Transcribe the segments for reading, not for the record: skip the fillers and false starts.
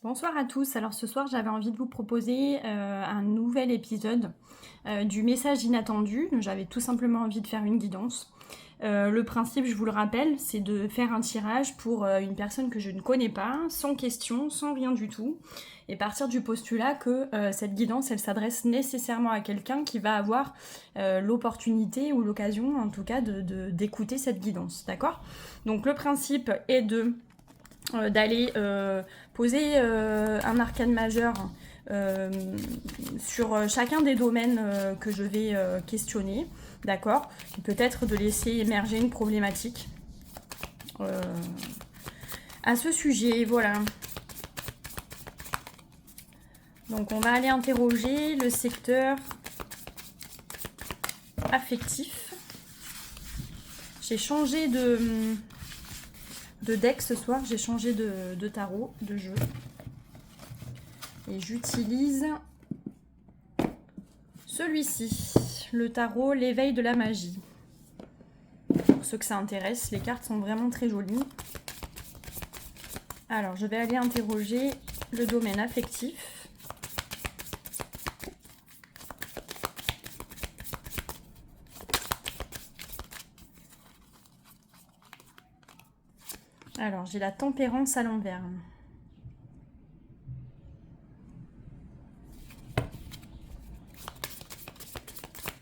Bonsoir à tous. Alors ce soir, j'avais envie de vous proposer un nouvel épisode du message inattendu. J'avais tout simplement envie de faire une guidance. Le principe, je vous le rappelle, c'est de faire un tirage pour une personne que je ne connais pas, sans question, sans rien du tout, et partir du postulat que cette guidance, elle s'adresse nécessairement à quelqu'un qui va avoir l'opportunité ou l'occasion, en tout cas, d'écouter cette guidance, d'accord? Donc le principe est d'aller poser un arcane majeur sur chacun des domaines que je vais questionner, d'accord? Peut-être de laisser émerger une problématique à ce sujet, voilà. Donc on va aller interroger le secteur affectif. J'ai changé de deck ce soir, j'ai changé de tarot, de jeu. Et j'utilise celui-ci, le tarot, l'éveil de la magie. Pour ceux que ça intéresse, les cartes sont vraiment très jolies. Alors, je vais aller interroger le domaine affectif. Alors, j'ai la tempérance à l'envers.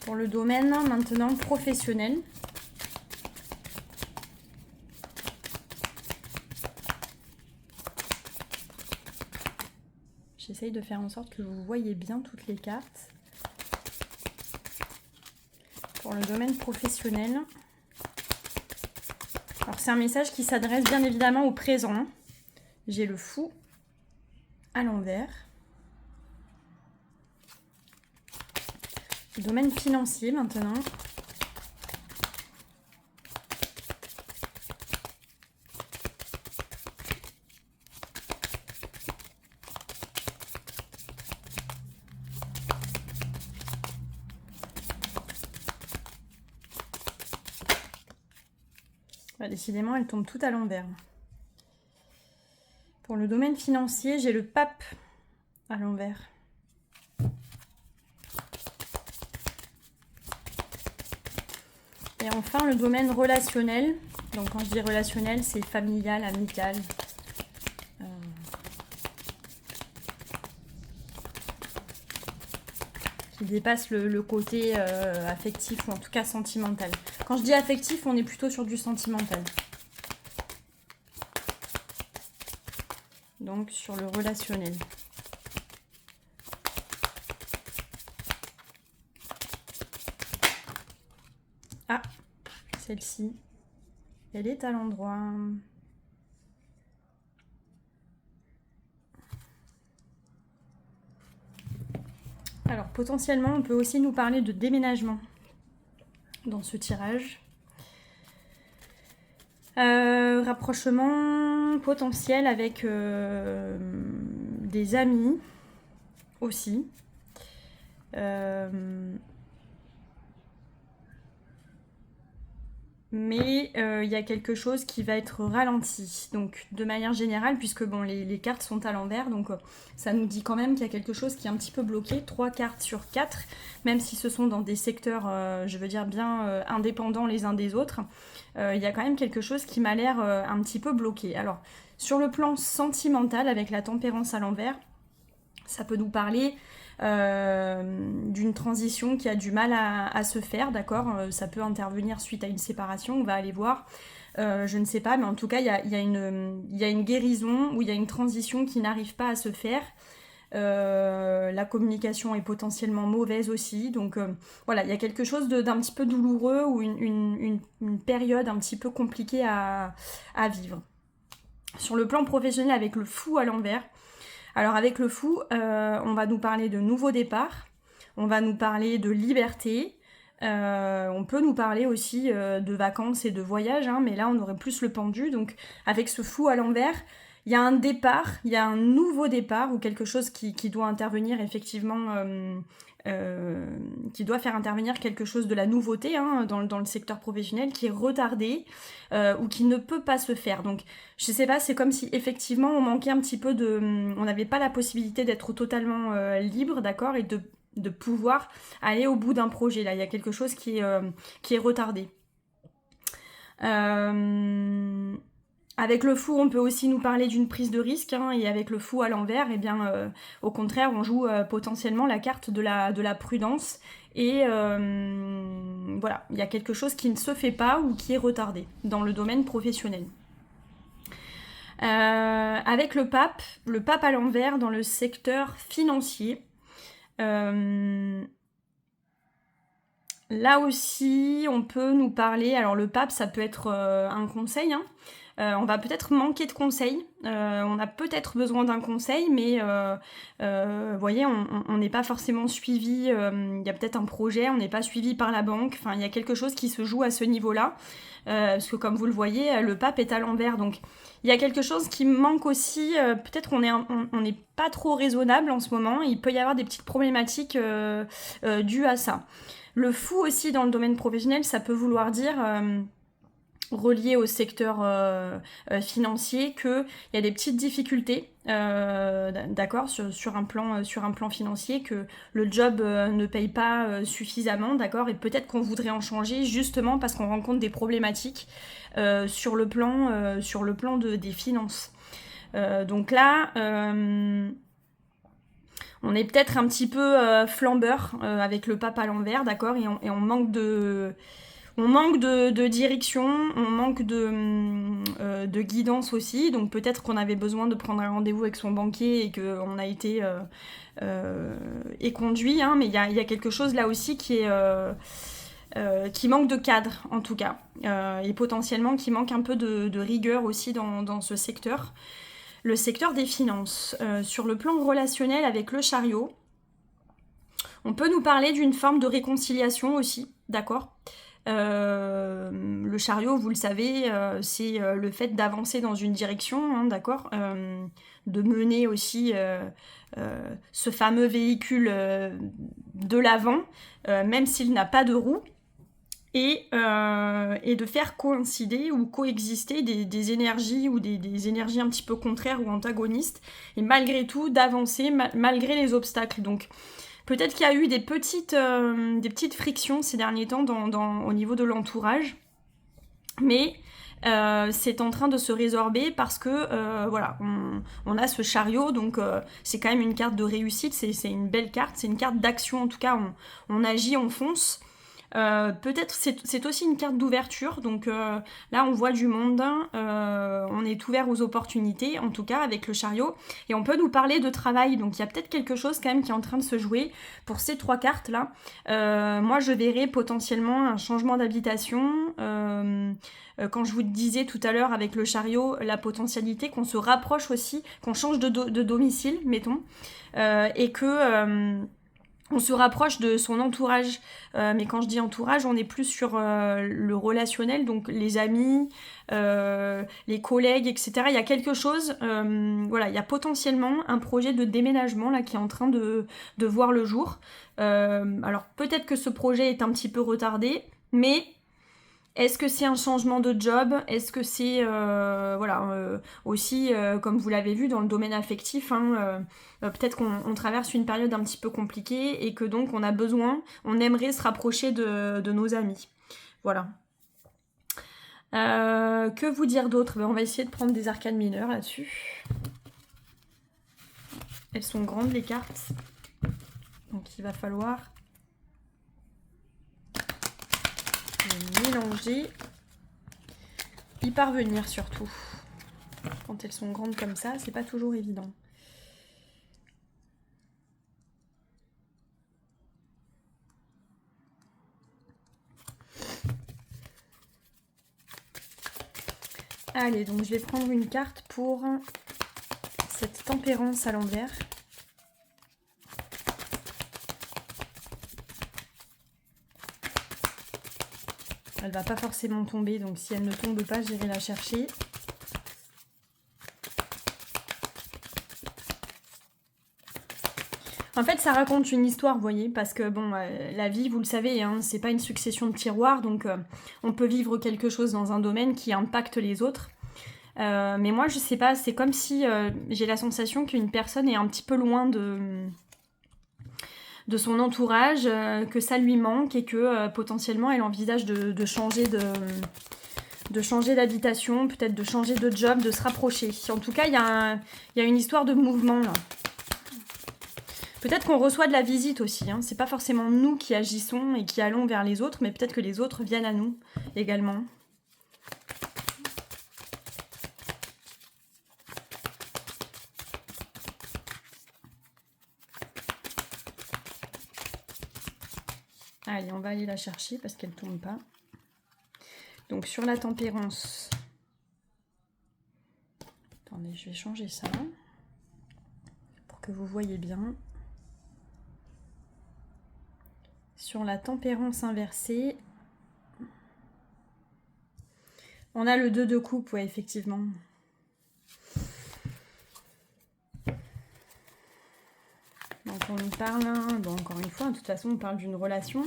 Pour le domaine maintenant professionnel. J'essaye de faire en sorte que vous voyez bien toutes les cartes. Pour le domaine professionnel. Alors c'est un message qui s'adresse bien évidemment au présent. J'ai le fou à l'envers. Le domaine financier maintenant. Bah, décidément, elles tombent toutes à l'envers. Pour le domaine financier, j'ai le pape à l'envers. Et enfin, le domaine relationnel. Donc quand je dis relationnel, c'est familial, amical. Qui dépasse le côté affectif ou en tout cas sentimental. Quand je dis affectif, on est plutôt sur du sentimental. Donc sur le relationnel. Ah, celle-ci, elle est à l'endroit. Alors potentiellement, on peut aussi nous parler de déménagement dans ce tirage. Rapprochement potentiel avec des amis aussi. Mais il y a quelque chose qui va être ralenti. Donc de manière générale, puisque bon, les cartes sont à l'envers, donc ça nous dit quand même qu'il y a quelque chose qui est un petit peu bloqué. 3 cartes sur 4, même si ce sont dans des secteurs, je veux dire, bien indépendants les uns des autres, il y a quand même quelque chose qui m'a l'air un petit peu bloqué. Alors, sur le plan sentimental, avec la tempérance à l'envers, ça peut nous parler d'une transition qui a du mal à se faire, d'accord? Ça peut intervenir suite à une séparation, on va aller voir. Je ne sais pas, mais en tout cas, il y a une guérison ou il y a une transition qui n'arrive pas à se faire. La communication est potentiellement mauvaise aussi, donc voilà, il y a quelque chose d'un petit peu douloureux ou une période un petit peu compliquée à vivre. Sur le plan professionnel, avec le fou à l'envers, alors avec le fou, on va nous parler de nouveaux départs, on va nous parler de liberté, on peut nous parler aussi de vacances et de voyages, hein, mais là on aurait plus le pendu. Donc avec ce fou à l'envers, il y a un départ, il y a un nouveau départ ou quelque chose qui doit intervenir effectivement, qui doit faire intervenir quelque chose de la nouveauté hein, dans le secteur professionnel qui est retardé ou qui ne peut pas se faire. Donc je sais pas, c'est comme si effectivement on manquait un petit peu de... On n'avait pas la possibilité d'être totalement libre, d'accord, et de pouvoir aller au bout d'un projet. Là, il y a quelque chose qui est retardé. Avec le fou, on peut aussi nous parler d'une prise de risque, hein, et avec le fou à l'envers, eh bien, au contraire, on joue potentiellement la carte de la prudence, et voilà, il y a quelque chose qui ne se fait pas ou qui est retardé dans le domaine professionnel. Avec le pape à l'envers dans le secteur financier, là aussi, on peut nous parler, alors le pape, ça peut être un conseil, hein. On va peut-être manquer de conseils, on a peut-être besoin d'un conseil, mais vous voyez, on n'est pas forcément suivi, il y a peut-être un projet, on n'est pas suivi par la banque, enfin il y a quelque chose qui se joue à ce niveau-là, parce que comme vous le voyez, le pape est à l'envers, donc il y a quelque chose qui manque aussi, peut-être on n'est pas trop raisonnable en ce moment, il peut y avoir des petites problématiques dues à ça. Le fou aussi dans le domaine professionnel, ça peut vouloir dire... relié au secteur financier, qu'il y a des petites difficultés, d'accord, sur un plan financier, que le job ne paye pas suffisamment, d'accord, et peut-être qu'on voudrait en changer justement parce qu'on rencontre des problématiques sur le plan des finances. Donc là, on est peut-être un petit peu flambeur avec le pape à l'envers, d'accord, et on manque de... On manque de direction, on manque de guidance aussi, donc peut-être qu'on avait besoin de prendre un rendez-vous avec son banquier et qu'on a été éconduit, hein, mais il y a quelque chose là aussi qui manque de cadre en tout cas, et potentiellement qui manque un peu de rigueur aussi dans ce secteur. Le secteur des finances, sur le plan relationnel avec le chariot, on peut nous parler d'une forme de réconciliation aussi, d'accord ? Le chariot, vous le savez, c'est le fait d'avancer dans une direction, hein, d'accord, de mener aussi ce fameux véhicule de l'avant, même s'il n'a pas de roue, et de faire coïncider ou coexister des énergies ou des énergies un petit peu contraires ou antagonistes, et malgré tout d'avancer malgré les obstacles. Donc peut-être qu'il y a eu des petites frictions ces derniers temps au niveau de l'entourage, mais c'est en train de se résorber parce que voilà, on a ce chariot, donc c'est quand même une carte de réussite, c'est une belle carte, c'est une carte d'action, en tout cas on agit, on fonce. Peut-être c'est aussi une carte d'ouverture, donc là on voit du monde, on est ouvert aux opportunités, en tout cas avec le chariot, et on peut nous parler de travail, donc il y a peut-être quelque chose quand même qui est en train de se jouer pour ces trois cartes là. Moi je verrais potentiellement un changement d'habitation, quand je vous disais tout à l'heure avec le chariot, la potentialité qu'on se rapproche aussi, qu'on change de domicile, mettons, et que... on se rapproche de son entourage, mais quand je dis entourage, on est plus sur le relationnel, donc les amis, les collègues, etc. Il y a quelque chose, voilà, il y a potentiellement un projet de déménagement là qui est en train de voir le jour. Alors peut-être que ce projet est un petit peu retardé, mais est-ce que c'est un changement de job? Est-ce que c'est voilà, aussi, comme vous l'avez vu dans le domaine affectif, hein, peut-être qu'on traverse une période un petit peu compliquée et que donc on aimerait se rapprocher de nos amis. Voilà. Que vous dire d'autre? On va essayer de prendre des arcanes mineures là-dessus. Elles sont grandes les cartes, donc il va falloir les mélanger, y parvenir surtout. Quand elles sont grandes comme ça, c'est pas toujours évident. Allez, donc je vais prendre une carte pour cette tempérance à l'envers. Elle va pas forcément tomber, donc si elle ne tombe pas, j'irai la chercher. En fait, ça raconte une histoire, vous voyez, parce que bon, la vie, vous le savez, hein, c'est pas une succession de tiroirs, donc on peut vivre quelque chose dans un domaine qui impacte les autres. Mais moi, je sais pas, c'est comme si j'ai la sensation qu'une personne est un petit peu loin de son entourage, que ça lui manque et que potentiellement elle envisage de changer de changer d'habitation, peut-être de changer de job, de se rapprocher. En tout cas, il y a une histoire de mouvement là. Peut-être qu'on reçoit de la visite aussi, hein. C'est pas forcément nous qui agissons et qui allons vers les autres, mais peut-être que les autres viennent à nous également. Allez, on va aller la chercher parce qu'elle ne tombe pas. Donc sur la tempérance. Attendez, je vais changer ça pour que vous voyez bien. Sur la tempérance inversée, on a le 2 de coupe, ouais, effectivement. Donc on nous parle, bon encore une fois, de toute façon on parle d'une relation.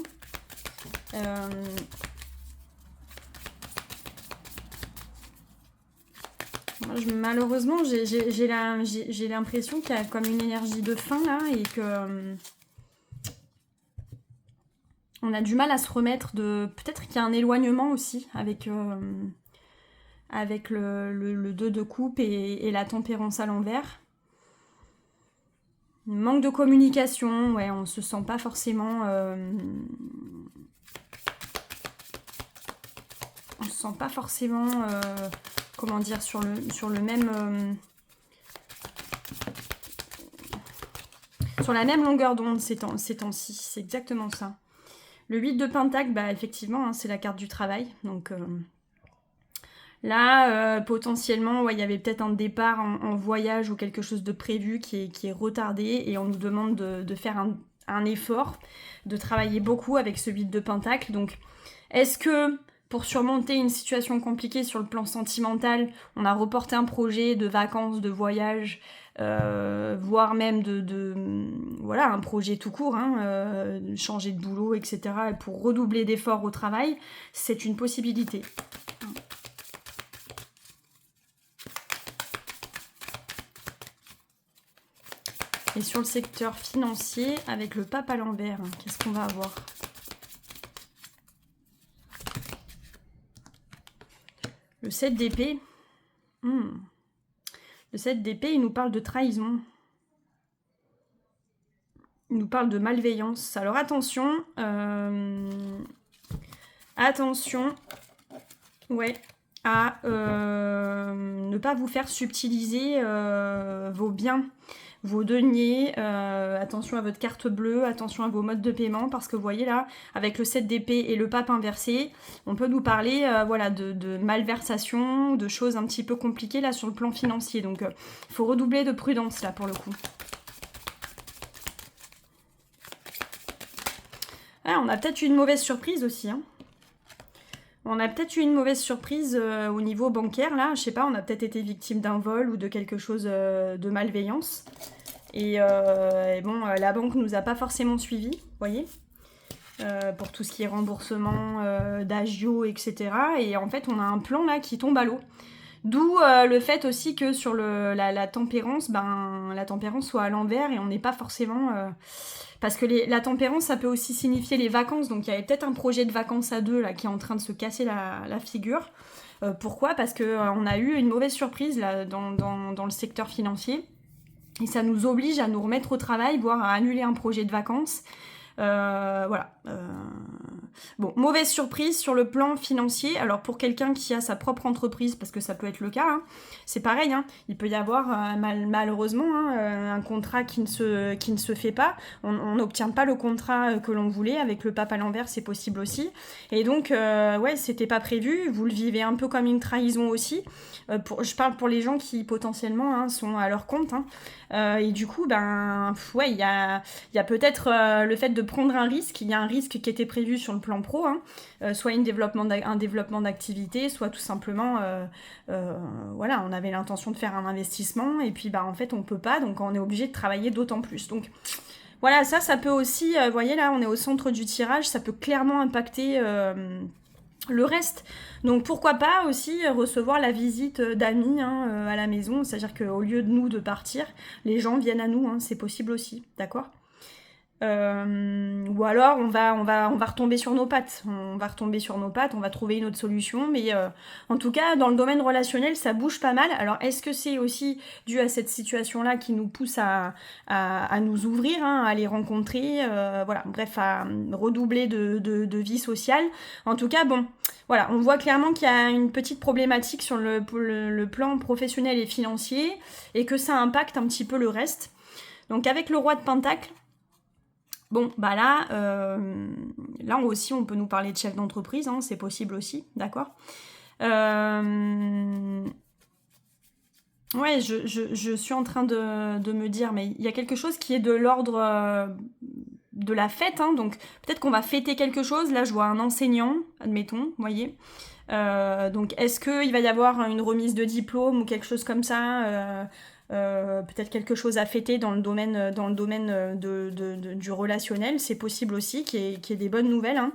Malheureusement, j'ai l'impression qu'il y a comme une énergie de fin là et que on a du mal à se remettre de... Peut-être qu'il y a un éloignement aussi avec le 2 de coupe et la tempérance à l'envers. Manque de communication, ouais, on se sent pas forcément... on se sent pas forcément... comment dire, sur le même... sur la même longueur d'onde ces temps-ci, c'est exactement ça. Le 8 de Pentacle, bah, effectivement, hein, c'est la carte du travail. Donc là, potentiellement, ouais, il y avait peut-être un départ en voyage ou quelque chose de prévu qui est retardé et on nous demande de faire un effort, de travailler beaucoup avec ce 8 de Pentacle. Donc, est-ce que pour surmonter une situation compliquée sur le plan sentimental, on a reporté un projet de vacances, de voyage, voire même voilà, un projet tout court, hein, changer de boulot, etc. pour redoubler d'efforts au travail, c'est une possibilité. Et sur le secteur financier, avec le pape à l'envers, qu'est-ce qu'on va avoir ? Le 7 d'épée. Le 7 d'épée, il nous parle de trahison. Il nous parle de malveillance. Alors attention. Attention. Ouais. À ne pas vous faire subtiliser vos biens, vos deniers. Attention à votre carte bleue, attention à vos modes de paiement, parce que vous voyez là, avec le 7 d'épée et le pape inversé, on peut nous parler voilà, de malversation, de choses un petit peu compliquées là sur le plan financier. Donc il faut redoubler de prudence là pour le coup. Ah, on a peut-être eu une mauvaise surprise aussi, hein. On a peut-être eu une mauvaise surprise au niveau bancaire, là. Je sais pas, on a peut-être été victime d'un vol ou de quelque chose de malveillance. Et bon, la banque nous a pas forcément suivis, vous voyez, pour tout ce qui est remboursement d'agio, etc. Et en fait, on a un plan là qui tombe à l'eau. D'où le fait aussi que sur la tempérance, ben, la tempérance soit à l'envers et on n'est pas forcément... parce que la tempérance, ça peut aussi signifier les vacances. Donc il y avait peut-être un projet de vacances à deux là, qui est en train de se casser la figure. Pourquoi ? Parce qu'on a eu une mauvaise surprise là, dans le secteur financier. Et ça nous oblige à nous remettre au travail, voire à annuler un projet de vacances. Voilà. Bon, mauvaise surprise sur le plan financier. Alors pour quelqu'un qui a sa propre entreprise, parce que ça peut être le cas, hein, c'est pareil, hein, il peut y avoir malheureusement un contrat qui ne se fait pas. On n'obtient pas le contrat que l'on voulait. Avec le pape à l'envers, c'est possible aussi. Et donc, ouais, c'était pas prévu. Vous le vivez un peu comme une trahison aussi. Je parle pour les gens qui potentiellement hein, sont à leur compte. Hein. Et du coup, ben, ouais, il y a peut-être le fait de prendre un risque. Il y a un risque qui était prévu sur le plan pro, hein, soit un développement d'activité, soit tout simplement, voilà, on avait l'intention de faire un investissement et puis, bah, en fait, on peut pas, donc on est obligé de travailler d'autant plus. Donc, Voilà, ça peut aussi, vous voyez là, on est au centre du tirage, ça peut clairement impacter le reste. Donc pourquoi pas aussi recevoir la visite d'amis hein, à la maison, c'est-à-dire qu'au lieu de nous de partir, les gens viennent à nous, hein, c'est possible aussi, d'accord. Ou alors on va retomber sur nos pattes. On va retomber sur nos pattes, on va trouver une autre solution. Mais en tout cas, dans le domaine relationnel, ça bouge pas mal. Alors, est-ce que c'est aussi dû à cette situation-là qui nous pousse à nous ouvrir, hein, à les rencontrer, voilà, bref, à redoubler de vie sociale. En tout cas, bon, voilà, on voit clairement qu'il y a une petite problématique sur le plan professionnel et financier et que ça impacte un petit peu le reste. Donc, avec le roi de Pentacle, bon, bah là aussi, on peut nous parler de chef d'entreprise, hein, c'est possible aussi, d'accord. Ouais, je suis en train de me dire, mais il y a quelque chose qui est de l'ordre de la fête, hein, donc peut-être qu'on va fêter quelque chose. Là, je vois un enseignant, admettons, vous voyez. Donc, est-ce qu'il va y avoir une remise de diplôme ou quelque chose comme ça peut-être quelque chose à fêter dans le domaine du relationnel, c'est possible aussi, qu'il y ait des bonnes nouvelles. Hein.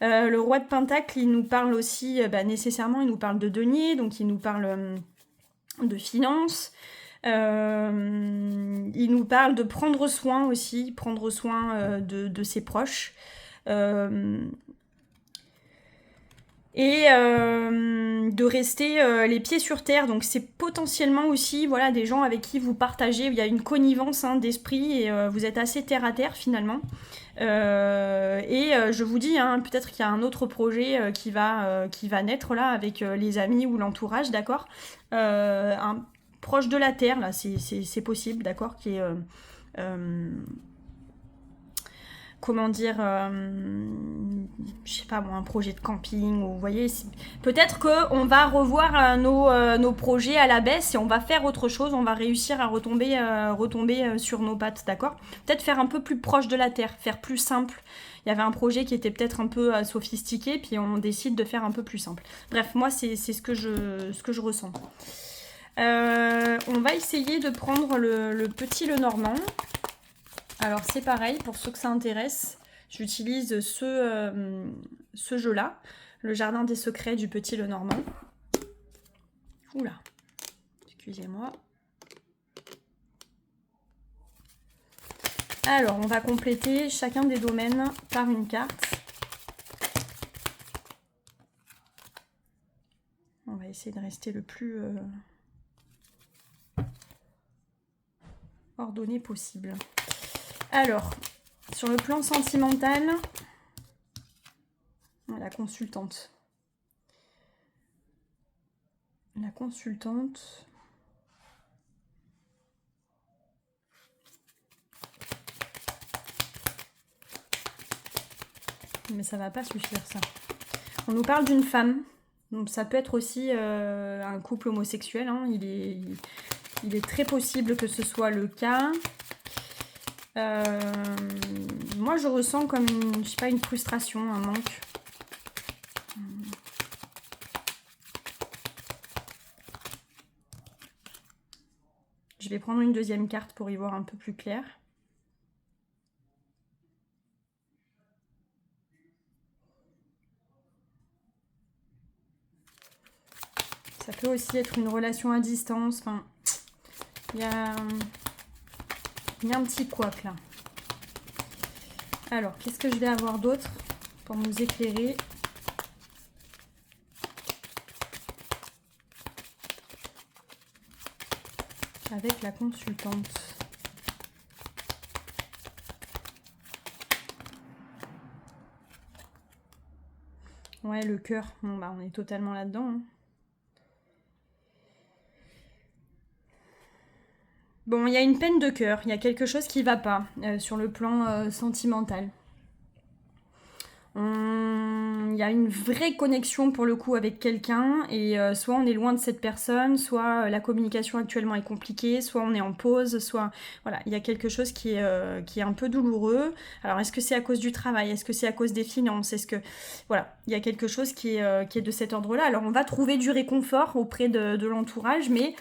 Le roi de Pentacle, il nous parle aussi, nécessairement, il nous parle de denier, donc il nous parle de finances. Il nous parle de prendre soin aussi, prendre soin de ses proches. Et de rester les pieds sur terre. Donc c'est potentiellement aussi voilà, des gens avec qui vous partagez, il y a une connivence hein, d'esprit et vous êtes assez terre à terre finalement. Je vous dis, hein, peut-être qu'il y a un autre projet qui va naître là avec les amis ou l'entourage, d'accord, proche de la terre, là, c'est possible, d'accord, qui est... comment dire, je sais pas moi, un projet de camping, ou vous voyez, peut-être qu'on va revoir nos projets à la baisse et on va faire autre chose, on va réussir à retomber sur nos pattes, d'accord. Peut-être faire un peu plus proche de la terre, faire plus simple. Il y avait un projet qui était peut-être un peu sophistiqué, puis on décide de faire un peu plus simple. Bref, moi, c'est ce que je ressens. On va essayer de prendre le petit Lenormand. Alors c'est pareil, pour ceux que ça intéresse, j'utilise ce jeu-là, le Jardin des Secrets du Petit Lenormand. Oula, excusez-moi. Alors, on va compléter chacun des domaines par une carte. On va essayer de rester le plus ordonné possible. Alors, sur le plan sentimental, la consultante. La consultante. Mais ça va pas suffire ça. On nous parle d'une femme. Donc ça peut être aussi un couple homosexuel. Hein. Il est très possible que ce soit le cas. Moi je ressens comme je sais pas, une frustration, un manque. Je vais prendre une deuxième carte pour y voir un peu plus clair. Ça peut aussi être une relation à distance. Enfin, il y a un petit couac là. Alors, qu'est-ce que je vais avoir d'autre pour nous éclairer? Avec la consultante. Ouais, le cœur. Bon, bah, on est totalement là-dedans. Hein. Bon, il y a une peine de cœur, il y a quelque chose qui ne va pas sur le plan sentimental. Il y a une vraie connexion pour le coup avec quelqu'un et soit on est loin de cette personne, soit la communication actuellement est compliquée, soit on est en pause, soit... Voilà, il y a quelque chose qui est un peu douloureux. Alors, est-ce que c'est à cause du travail? Est-ce que c'est à cause des finances? Est-ce que... Voilà, il y a quelque chose qui est de cet ordre-là. Alors, on va trouver du réconfort auprès de l'entourage, mais...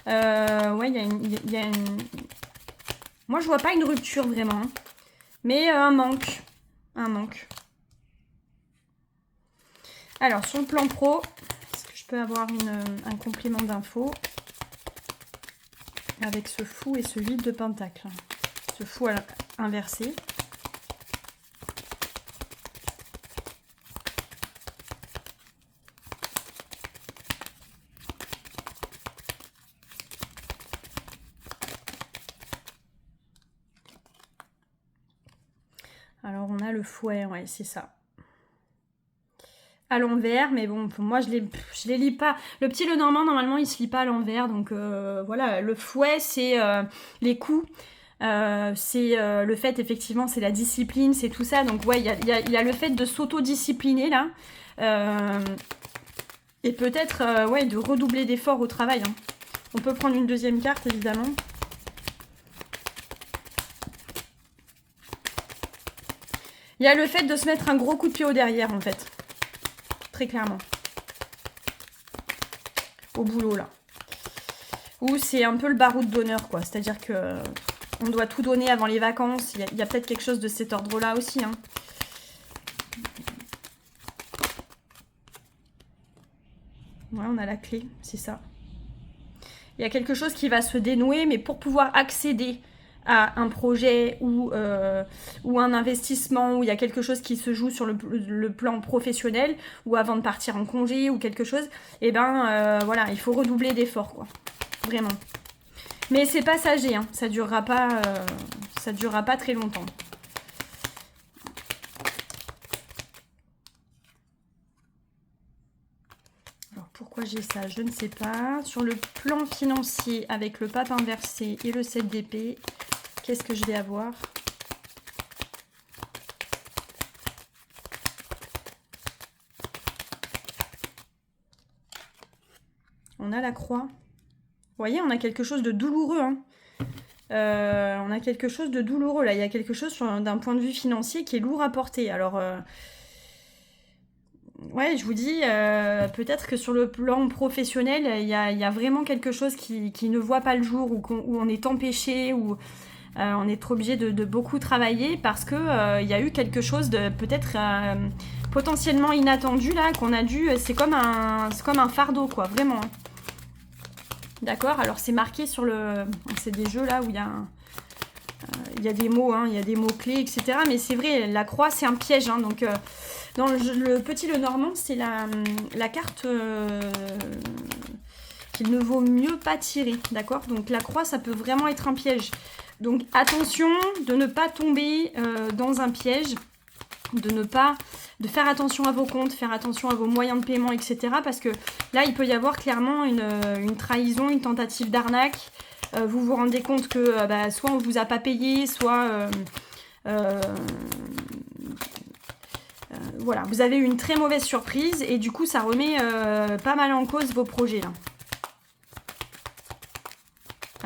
ouais, il y a une... Moi, je vois pas une rupture vraiment. Mais un manque. Un manque. Alors, sur le plan pro, est-ce que je peux avoir un complément d'info avec ce fou et ce vide de pentacle? Ce fou inversé. Alors, on a le fouet, ouais, c'est ça. À l'envers, mais bon, moi, je les lis pas. Le petit Lenormand, normalement, il se lit pas à l'envers. Donc, voilà, le fouet, c'est les coups. C'est le fait, effectivement, c'est la discipline, c'est tout ça. Donc, ouais, il y a le fait de s'auto-discipliner, là. Et peut-être, ouais, de redoubler d'efforts au travail. Hein. On peut prendre une deuxième carte, évidemment. Il y a le fait de se mettre un gros coup de pied au derrière, en fait. Très clairement. Au boulot, là. Ou c'est un peu le baroud d'honneur, quoi. C'est-à-dire que on doit tout donner avant les vacances. Il y a peut-être quelque chose de cet ordre-là aussi, hein. Ouais, on a la clé, c'est ça. Il y a quelque chose qui va se dénouer, mais pour pouvoir accéder à un projet ou un investissement, où il y a quelque chose qui se joue sur le plan professionnel, ou avant de partir en congé, ou quelque chose, et ben voilà, il faut redoubler d'efforts, quoi. Vraiment. Mais c'est passager, hein. Ça durera pas très longtemps. Alors pourquoi j'ai ça, je ne sais pas. Sur le plan financier, avec le pape inversé et le 7 d'épée, qu'est-ce que je vais avoir? On a la croix. Vous voyez, on a quelque chose de douloureux. Hein. On a quelque chose de douloureux. Là, il y a quelque chose d'un point de vue financier qui est lourd à porter. Alors, ouais, je vous dis, peut-être que sur le plan professionnel, il y a vraiment quelque chose qui ne voit pas le jour, où on est empêché, où on est trop obligé de beaucoup travailler parce que il y a eu quelque chose de peut-être potentiellement inattendu là, qu'on a dû. C'est comme un fardeau, quoi, vraiment. D'accord, alors c'est marqué sur le... C'est des jeux là où il y a des mots, hein, il y a des mots-clés, etc. Mais c'est vrai, la croix, c'est un piège. Hein, donc, dans le petit Lenormand, c'est la carte qu'il ne vaut mieux pas tirer. D'accord. Donc, la croix, ça peut vraiment être un piège. Donc, attention de ne pas tomber dans un piège. De faire attention à vos comptes, faire attention à vos moyens de paiement, etc. Parce que là, il peut y avoir clairement une trahison, une tentative d'arnaque. Vous vous rendez compte que soit on ne vous a pas payé, soit voilà, vous avez eu une très mauvaise surprise et du coup, ça remet pas mal en cause vos projets là.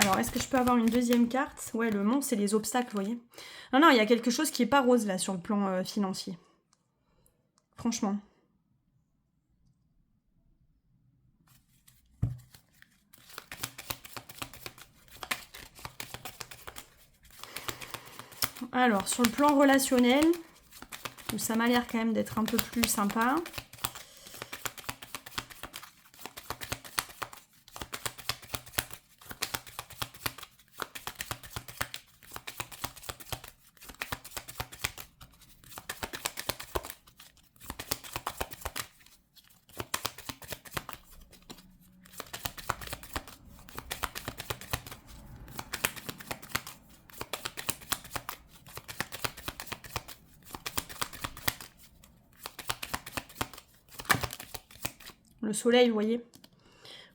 Alors, est-ce que je peux avoir une deuxième carte? Ouais, le mont, c'est les obstacles, vous voyez. Non, non, il y a quelque chose qui n'est pas rose, là, sur le plan financier. Franchement. Alors, sur le plan relationnel, où ça m'a l'air quand même d'être un peu plus sympa. Le soleil, vous voyez.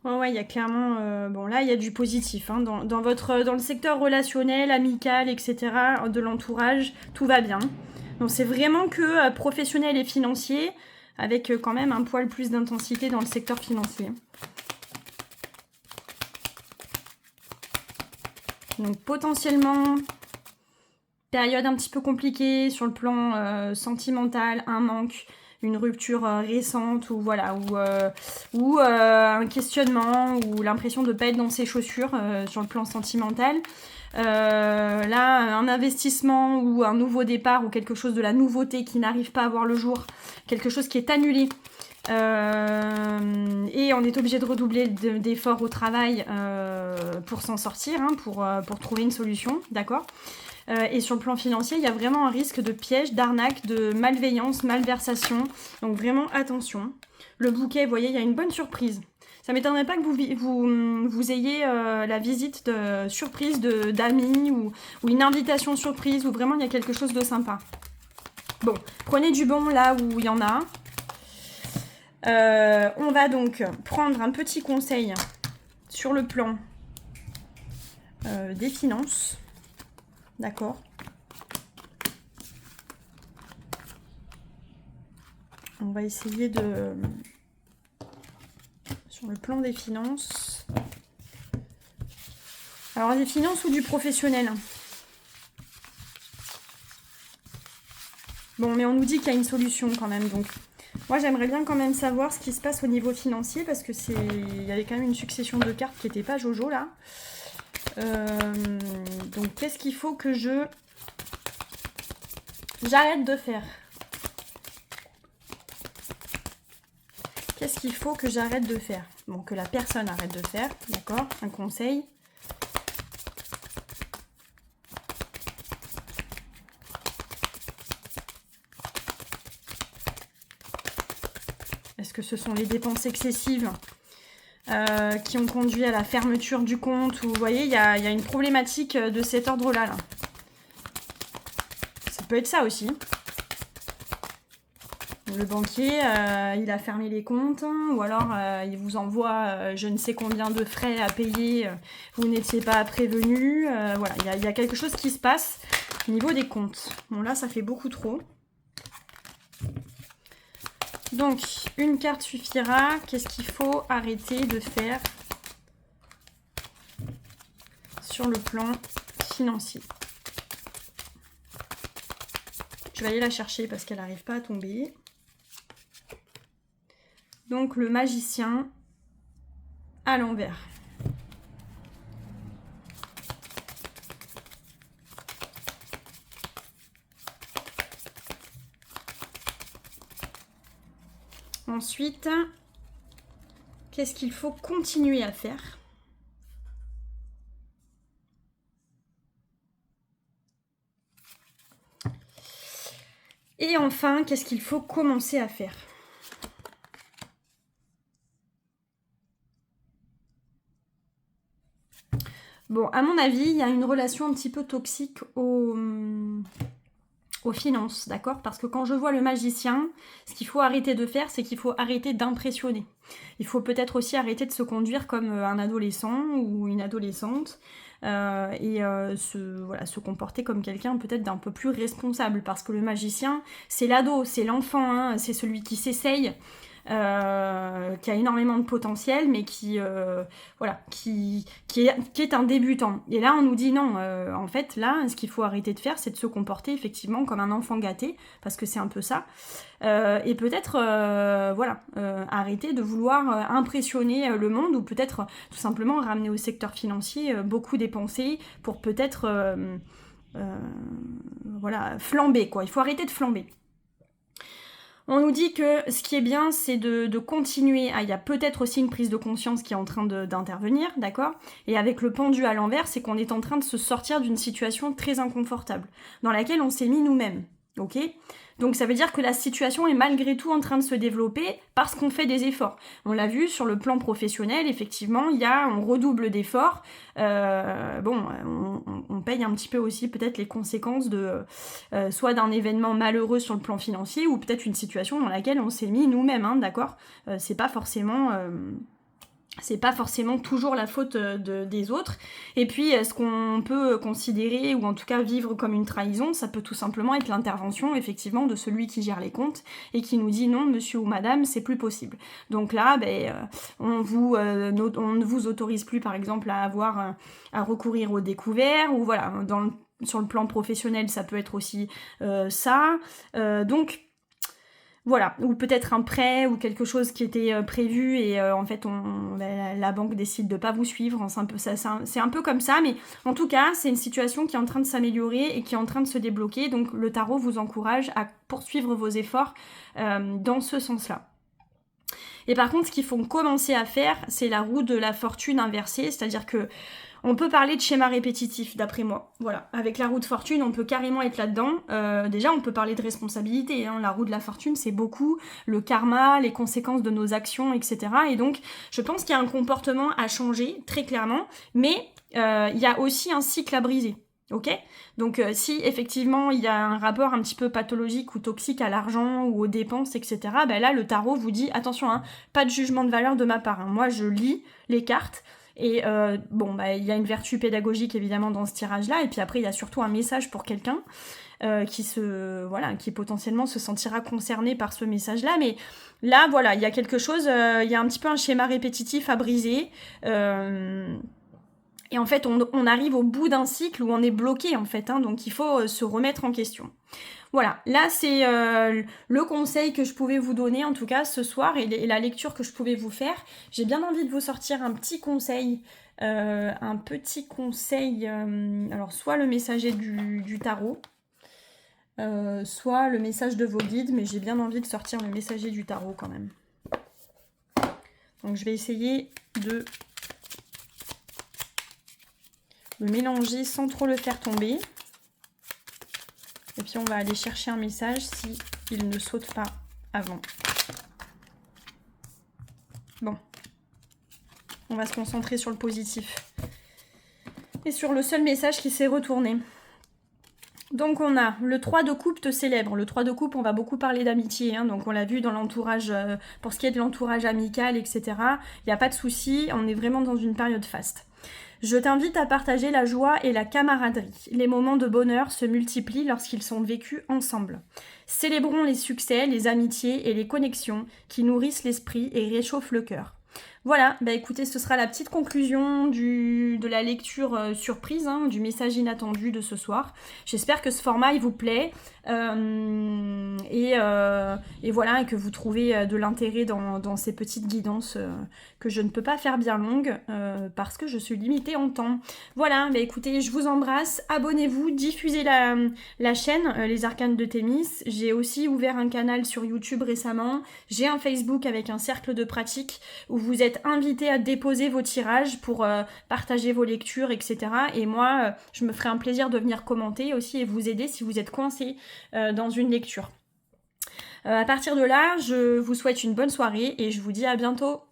Ouais, il y a clairement... bon, là, il y a du positif. Hein, dans le secteur relationnel, amical, etc., de l'entourage, tout va bien. Donc, c'est vraiment que professionnel et financier, avec quand même un poil plus d'intensité dans le secteur financier. Donc, potentiellement, période un petit peu compliquée sur le plan sentimental, un manque... une rupture récente, ou voilà, ou un questionnement, ou l'impression de ne pas être dans ses chaussures sur le plan sentimental. Là, un investissement ou un nouveau départ ou quelque chose de la nouveauté qui n'arrive pas à voir le jour, quelque chose qui est annulé. Et on est obligé de redoubler d'efforts au travail pour s'en sortir, hein, pour trouver une solution, d'accord. Et sur le plan financier, il y a vraiment un risque de piège, d'arnaque, de malveillance, malversation. Donc vraiment attention. Le bouquet, vous voyez, il y a une bonne surprise. Ça ne m'étonnerait pas que vous ayez la visite de surprise d'amis ou une invitation surprise, où vraiment il y a quelque chose de sympa. Bon, prenez du bon là où il y en a. On va donc prendre un petit conseil sur le plan des finances. D'accord. On va essayer de... Sur le plan des finances. Alors, des finances ou du professionnel? Bon, mais on nous dit qu'il y a une solution quand même, donc... Moi, j'aimerais bien quand même savoir ce qui se passe au niveau financier, parce que il y avait quand même une succession de cartes qui n'étaient pas jojo, là. Donc, qu'est-ce qu'il faut que j'arrête de faire? Qu'est-ce qu'il faut que j'arrête de faire? Bon, que la personne arrête de faire, d'accord? Un conseil. Est-ce que ce sont les dépenses excessives qui ont conduit à la fermeture du compte? Ou, vous voyez, il y a une problématique de cet ordre-là. Là. Ça peut être ça aussi. Le banquier, il a fermé les comptes, ou alors il vous envoie je ne sais combien de frais à payer, vous n'étiez pas prévenu. Voilà, il y a quelque chose qui se passe au niveau des comptes. Bon, là, ça fait beaucoup trop. Donc, une carte suffira. Qu'est-ce qu'il faut arrêter de faire sur le plan financier? Je vais aller la chercher parce qu'elle n'arrive pas à tomber. Donc, le magicien à l'envers. Ensuite, qu'est-ce qu'il faut continuer à faire? Et enfin, qu'est-ce qu'il faut commencer à faire? Bon, à mon avis, il y a une relation un petit peu toxique aux finances, d'accord? Parce que quand je vois le magicien, ce qu'il faut arrêter de faire, c'est qu'il faut arrêter d'impressionner. Il faut peut-être aussi arrêter de se conduire comme un adolescent ou une adolescente et se comporter comme quelqu'un peut-être d'un peu plus responsable. Parce que le magicien, c'est l'ado, c'est l'enfant, hein, c'est celui qui s'essaye. Qui a énormément de potentiel, mais qui est un débutant. Et là, on nous dit non. En fait, là, ce qu'il faut arrêter de faire, c'est de se comporter effectivement comme un enfant gâté, parce que c'est un peu ça. Et peut-être, arrêter de vouloir impressionner le monde, ou peut-être tout simplement ramener au secteur financier beaucoup dépensé pour peut-être flamber, quoi. Il faut arrêter de flamber. On nous dit que ce qui est bien, c'est de continuer. Il y a peut-être aussi une prise de conscience qui est en train d'intervenir, d'accord? Et avec le pendu à l'envers, c'est qu'on est en train de se sortir d'une situation très inconfortable, dans laquelle on s'est mis nous-mêmes, ok? Donc ça veut dire que la situation est malgré tout en train de se développer parce qu'on fait des efforts. On l'a vu sur le plan professionnel, effectivement, on redouble d'efforts. On paye un petit peu aussi peut-être les conséquences soit d'un événement malheureux sur le plan financier, ou peut-être une situation dans laquelle on s'est mis nous-mêmes, hein, d'accord? C'est pas forcément toujours la faute des autres. Et puis, ce qu'on peut considérer, ou en tout cas vivre comme une trahison, ça peut tout simplement être l'intervention, effectivement, de celui qui gère les comptes et qui nous dit non, monsieur ou madame, c'est plus possible. Donc là, on ne vous autorise plus, par exemple, à recourir au découvert, ou voilà, sur le plan professionnel, ça peut être aussi ça. Donc, Voilà, ou peut-être un prêt ou quelque chose qui était prévu et en fait la banque décide de pas vous suivre. C'est un peu comme ça, mais en tout cas, c'est une situation qui est en train de s'améliorer et qui est en train de se débloquer. Donc le tarot vous encourage à poursuivre vos efforts dans ce sens-là. Et par contre, ce qu'il faut commencer à faire, c'est la roue de la fortune inversée, c'est-à-dire que on peut parler de schéma répétitif, d'après moi. Voilà, avec la roue de fortune, on peut carrément être là-dedans. Déjà, on peut parler de responsabilité. Hein. La roue de la fortune, c'est beaucoup le karma, les conséquences de nos actions, etc. Et donc, je pense qu'il y a un comportement à changer, très clairement. Mais il y a aussi un cycle à briser. Ok ? Donc, si effectivement, il y a un rapport un petit peu pathologique ou toxique à l'argent ou aux dépenses, etc., ben là, le tarot vous dit, attention, hein, pas de jugement de valeur de ma part. Hein. Moi, je lis les cartes. Et il y a une vertu pédagogique évidemment dans ce tirage-là, et puis après il y a surtout un message pour quelqu'un qui potentiellement se sentira concerné par ce message-là. Mais là, voilà, il y a quelque chose, il y a un petit peu un schéma répétitif à briser. Et en fait, on arrive au bout d'un cycle où on est bloqué en fait, hein, donc il faut se remettre en question. Voilà, là c'est le conseil que je pouvais vous donner en tout cas ce soir et la lecture que je pouvais vous faire. J'ai bien envie de vous sortir un petit conseil. Alors soit le messager du tarot, soit le message de vos guides, mais j'ai bien envie de sortir le messager du tarot quand même. Donc je vais essayer de le mélanger sans trop le faire tomber. Et puis on va aller chercher un message si il ne saute pas avant. Bon. On va se concentrer sur le positif. Et sur le seul message qui s'est retourné. Donc on a le 3 de coupe te célèbre. Le 3 de coupe, on va beaucoup parler d'amitié. Hein, donc on l'a vu dans l'entourage, pour ce qui est de l'entourage amical, etc. Il n'y a pas de souci, on est vraiment dans une période faste. Je t'invite à partager la joie et la camaraderie. Les moments de bonheur se multiplient lorsqu'ils sont vécus ensemble. Célébrons les succès, les amitiés et les connexions qui nourrissent l'esprit et réchauffent le cœur. Voilà, bah écoutez, ce sera la petite conclusion de la lecture surprise, hein, du message inattendu de ce soir. J'espère que ce format, il vous plaît. Et voilà, et que vous trouvez de l'intérêt dans ces petites guidances que je ne peux pas faire bien longues parce que je suis limitée en temps. Voilà, bah écoutez, je vous embrasse, abonnez-vous, diffusez la chaîne Les Arcanes de Thémis. J'ai aussi ouvert un canal sur YouTube récemment, j'ai un Facebook avec un cercle de pratique où vous êtes invités à déposer vos tirages pour partager vos lectures, etc. Et moi, je me ferai un plaisir de venir commenter aussi et vous aider si vous êtes coincés dans une lecture. À partir de là, je vous souhaite une bonne soirée et je vous dis à bientôt.